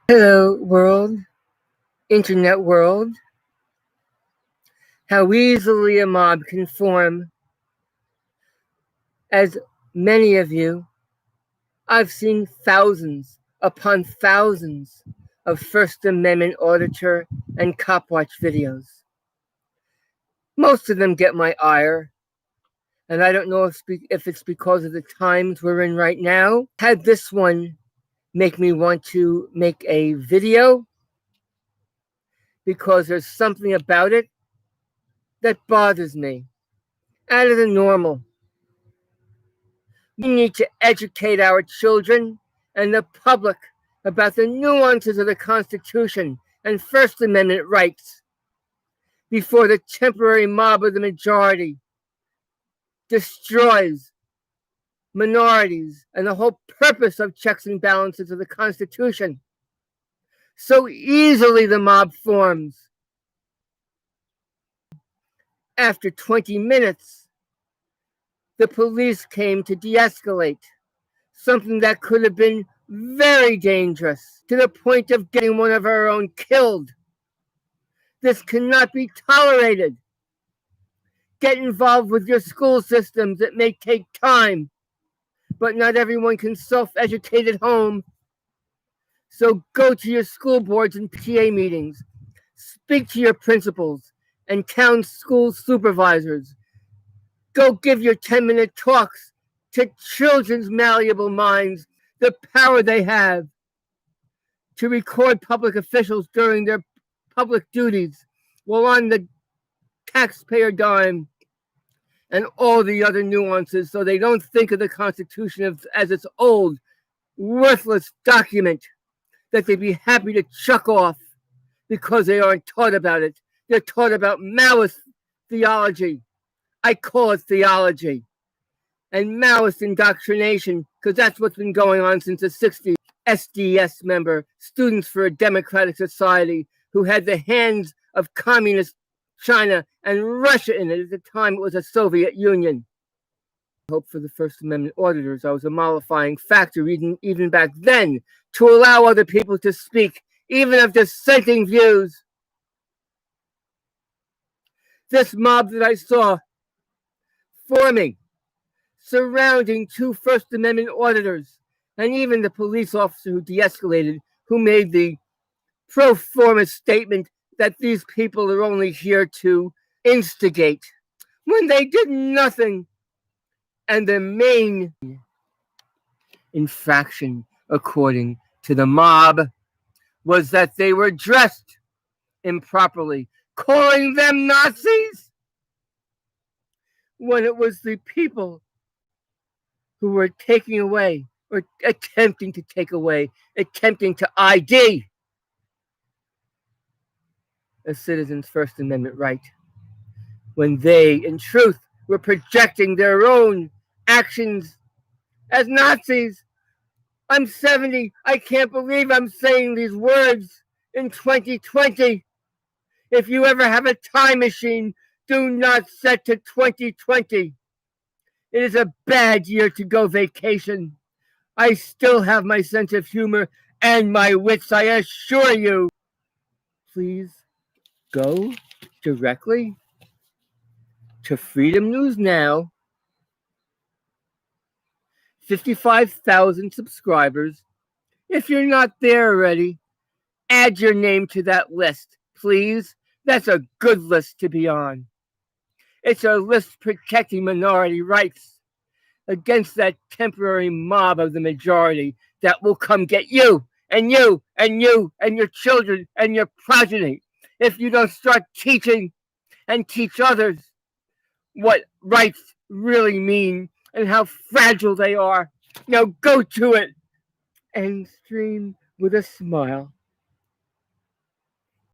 Hello, world, internet world. How easily a mob can form. As many of you, I've seen thousands upon thousands of First Amendment auditor and cop watch videos. Most of them get my ire, and I don't know if it's because of the times we're in right now. Had this one make me want to make a video because there's something about it that bothers me out of the normal. We need to educate our children and the public about the nuances of the Constitution and First Amendment rights before the temporary mob of the majority destroys minorities and the whole purpose of checks and balances of the Constitution. So easily the mob forms. After 20 minutes, the police came to de-escalate, something that could have been very dangerous, to the point of getting one of our own killed. This cannot be tolerated. Get involved with your school systems. It may take time, but not everyone can self-educate at home. So go to your school boards and PTA meetings. Speak to your principals and town school supervisors. Go give your 10-minute talks to children's malleable minds, the power they have to record public officials during their public duties while on the taxpayer dime, and all the other nuances, so they don't think of the Constitution as its old, worthless document that they'd be happy to chuck off because they aren't taught about it. They're taught about Maoist theology. I call it theology. And Maoist indoctrination, because that's what's been going on since the 60s. SDS member, Students for a Democratic Society, who had the hands of communist China and Russia in it. At the time, it was a Soviet Union. Hope for the First Amendment auditors. I was a mollifying factor even back then to allow other people to speak, even of dissenting views. This mob that I saw forming, surrounding two First Amendment auditors, and even the police officer who de-escalated, who made the pro forma statement that these people are only here to instigate, when they did nothing. And the main infraction, according to the mob, was that they were dressed improperly, calling them Nazis, when it was the people who were taking away, or attempting to take away, attempting to ID a citizen's First Amendment right, when they, in truth, were projecting their own actions as Nazis. I'm 70. I can't believe I'm saying these words in 2020. If you ever have a time machine, do not set to 2020. It is a bad year to go vacation. I still have my sense of humor and my wits, I assure you. Please go directly to Freedom News Now. 55,000 subscribers. If you're not there already, add your name to that list, please. That's a good list to be on. It's a list protecting minority rights against that temporary mob of the majority that will come get you and you and you and your children and your progeny if you don't start teaching and teach others what rights really mean and how fragile they are. Now go to it and stream with a smile.